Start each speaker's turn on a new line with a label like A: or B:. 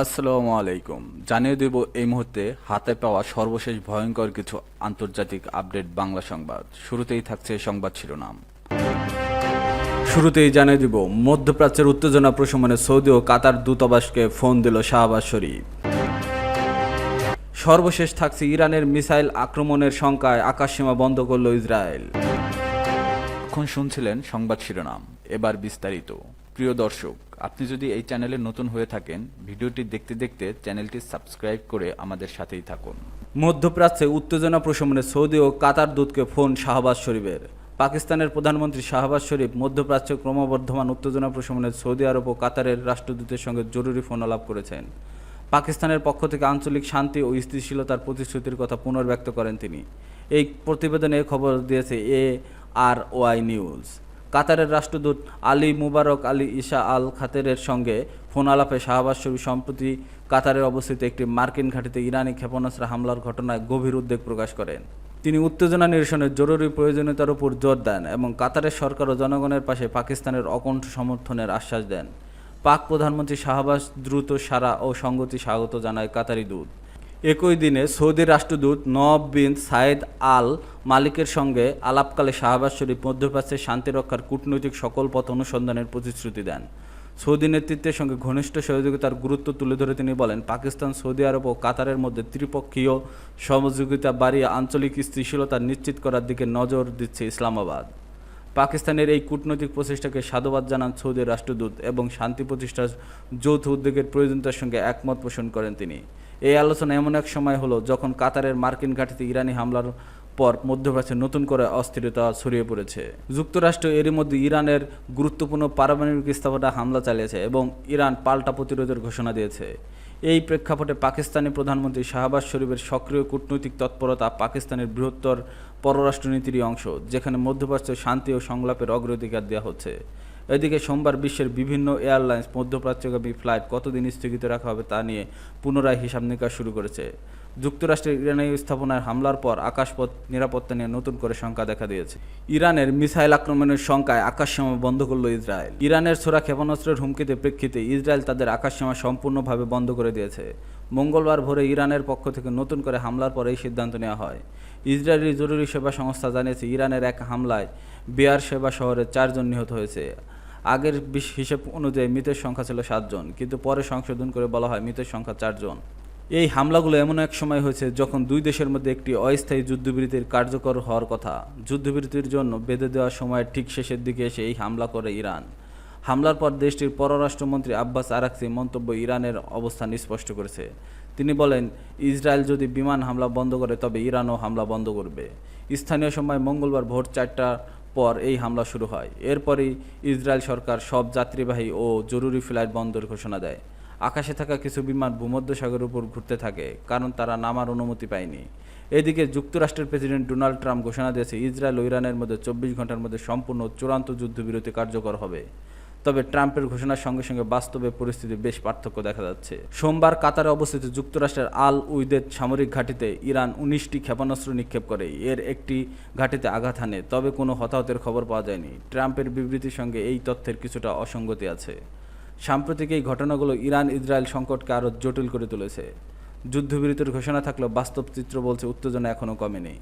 A: আসসালামু আলাইকুম। জানিয়ে দেব এই মুহূর্তে হাতে পাওয়া সর্বশেষ ভয়ঙ্কর কিছু আন্তর্জাতিক আপডেট বাংলা সংবাদ। শুরুতেই থাকছে সংবাদ শিরোনাম। শুরুতেই জানিয়ে দিব মধ্যপ্রাচ্যের উত্তেজনা প্রশমনে সৌদি ও কাতার দূতাবাসকে ফোন দিল শাহবাজ শরীফ। সর্বশেষ থাকছে ইরানের মিসাইল আক্রমণের শঙ্কায় আকাশসীমা বন্ধ করল ইসরায়েল। এখন শুনছিলেন সংবাদ শিরোনাম, এবার বিস্তারিত। প্রিয় দর্শক, আপনি যদি এই চ্যানেলে নতুন হয়ে থাকেন, ভিডিওটি দেখতে দেখতে চ্যানেলটি সাবস্ক্রাইব করে আমাদের সাথেই থাকুন। মধ্যপ্রাচ্যে উত্তেজনা প্রশমনে সৌদি ও কাতার দূতকে ফোন শাহবাজ শরীফের। পাকিস্তানের প্রধানমন্ত্রী শাহবাজ শরীফ মধ্যপ্রাচ্যে ক্রমবর্ধমান উত্তেজনা প্রশমনে সৌদি আরব ও কাতারের রাষ্ট্রদূতের সঙ্গে জরুরি ফোন আলাপ করেছেন। পাকিস্তানের পক্ষ থেকে আঞ্চলিক শান্তি ও স্থিতিশীলতার প্রতিশ্রুতির কথা পুনর্ব্যক্ত করেন তিনি। এই প্রতিবেদনে খবর দিয়েছে ARY নিউজ। কাতারের রাষ্ট্রদূত আলী মুবারক আলী ঈসা আল খাতেরের সঙ্গে ফোন আলাপে শাহবাজ শরীফ সম্প্রতি কাতারের অবস্থিত একটি মার্কিন ঘাঁটিতে ইরানি ক্ষেপণাস্ত্র হামলার ঘটনায় গভীর উদ্বেগ প্রকাশ করেন। তিনি উত্তেজনা নিরসনের জরুরি প্রয়োজনীয়তার উপর জোর দেন এবং কাতারের সরকার ও জনগণের পাশে পাকিস্তানের অকণ্ঠ সমর্থনের আশ্বাস দেন। পাক প্রধানমন্ত্রী শাহবাজ দ্রুত সাড়া ও সংগতি স্বাগত জানায় কাতারি দূত। একই দিনে সৌদি রাষ্ট্রদূত নওয়াব বিন সায়েদ আল মালিকের সঙ্গে আলাপকালে শাহবাজ শরীফ মধ্যপ্রাচ্যের শান্তি রক্ষার কূটনৈতিক সকল পথ অনুসন্ধানের প্রতিশ্রুতি দেন। সৌদি নেতৃত্বের সঙ্গে ঘনিষ্ঠ সহযোগিতার গুরুত্ব তুলে ধরে তিনি বলেন, পাকিস্তান, সৌদি আরব ও কাতারের মধ্যে ত্রিপক্ষীয় সহযোগিতা বাড়িয়ে আঞ্চলিক স্থিতিশীলতা নিশ্চিত করার দিকে নজর দিচ্ছে ইসলামাবাদ। পাকিস্তানের এই কূটনৈতিক প্রচেষ্টাকে সাধুবাদ জানান সৌদি রাষ্ট্রদূত এবং শান্তি প্রতিষ্ঠার যৌথ উদ্যোগের প্রয়োজনীয়তার সঙ্গে একমত পোষণ করেন তিনি। এই আলোচনা এমন এক সময় হলো যখন কাতারের মার্কিন ঘাঁটিতে ইরানি হামলার পর মধ্যপ্রাচ্যে নতুন করে অস্থিরতা ছড়িয়ে পড়েছে। যুক্তরাষ্ট্র এরই মধ্যে ইরানের গুরুত্বপূর্ণ পারমাণবিক স্থাপনায় হামলা চালিয়েছে এবং ইরান পাল্টা প্রতিরোধের ঘোষণা দিয়েছে। এই প্রেক্ষাপটে পাকিস্তানি প্রধানমন্ত্রী শাহবাজ শরীফের সক্রিয় কূটনৈতিক তৎপরতা পাকিস্তানের বৃহত্তর পররাষ্ট্রনীতিরই অংশ, যেখানে মধ্যপ্রাচ্যে শান্তি ও সংলাপের অগ্রাধিকার দেওয়া হচ্ছে। এদিকে সোমবার বিশ্বের বিভিন্ন এয়ারলাইন্স মধ্যপ্রাচ্যগামী ফ্লাইট কতদিন স্থগিত রাখা হবে তা নিয়ে পুনরায় হিসাব নিকাশ শুরু করেছে। যুক্তরাষ্ট্রের ইরানি স্থাপনায় হামলার পর আকাশপথ নিরাপত্তা নিয়ে নতুন করে শঙ্কা দেখা দিয়েছে। ইরানের মিসাইল আক্রমণের শঙ্কায় আকাশসীমা বন্ধ করল ইসরায়েল। ইরানের ছোড়া ক্ষেপণাস্ত্রের হুমকিতে প্রেক্ষিতে ইসরায়েল তাদের আকাশসীমা সম্পূর্ণভাবে বন্ধ করে দিয়েছে। মঙ্গলবার ভোরে ইরানের পক্ষ থেকে নতুন করে হামলার পর এই সিদ্ধান্ত নেওয়া হয়। ইসরায়েলি জরুরি সেবা সংস্থা জানিয়েছে, ইরানের এক হামলায় বেয়ার সেবা শহরে 4 জন নিহত হয়েছে। আগের হিসেব অনুযায়ী মৃতের সংখ্যা ছিল 7 জন, কিন্তু পরে সংশোধন করে বলা হয় মৃতের সংখ্যা 4 জন। এই হামলাগুলো এমন এক সময় হয়েছে যখন দুই দেশের মধ্যে একটি অস্থায়ী যুদ্ধবিরতির কার্যকর হওয়ার কথা। যুদ্ধবিরতির জন্য বেঁধে দেওয়ার সময়ের ঠিক শেষের দিকে এসে এই হামলা করে ইরান। হামলার পর দেশটির পররাষ্ট্রমন্ত্রী আব্বাস আরাকচি মন্তব্য ইরানের অবস্থান স্পষ্ট করেছে। তিনি বলেন, ইসরায়েল যদি বিমান হামলা বন্ধ করে তবে ইরানও হামলা বন্ধ করবে। স্থানীয় সময় মঙ্গলবার ভোর 4টার পর এই হামলা শুরু হয়। এরপরই ইসরায়েল সরকার সব যাত্রীবাহী ও জরুরি ফ্লাইট বন্ধের ঘোষণা দেয়। আকাশে থাকা কিছু বিমান ভূমধ্যসাগরের উপর ঘুরতে থাকে, কারণ তারা নামার অনুমতি পায়নি। এদিকে যুক্তরাষ্ট্রের প্রেসিডেন্ট ডোনাল্ড ট্রাম্প ঘোষণা দিয়েছে, ইসরায়েল ও ইরানের মধ্যে 24 ঘন্টার মধ্যে সম্পূর্ণ চূড়ান্ত যুদ্ধবিরতি কার্যকর হবে। তবে ট্রাম্পের ঘোষণার সঙ্গে সঙ্গে বাস্তবে পরিস্থিতি বেশ পার্থক্য দেখা যাচ্ছে। সোমবার কাতারে অবস্থিত যুক্তরাষ্ট্রের আল উইদেদ সামরিক ঘাঁটিতে ইরান 19টি ক্ষেপণাস্ত্র নিক্ষেপ করে। এর একটি ঘাঁটিতে আঘাত হানে, তবে কোনো হতাহতের খবর পাওয়া যায়নি। ট্রাম্পের বিবৃতির সঙ্গে এই তথ্যের কিছুটা অসঙ্গতি আছে। সাম্প্রতিক এই ঘটনাগুলো ইরান ইসরায়েল সংকটকে আরও জটিল করে তুলেছে। যুদ্ধবিরতির ঘোষণা থাকলেও বাস্তব চিত্র বলছে উত্তেজনা এখনও কমেনি।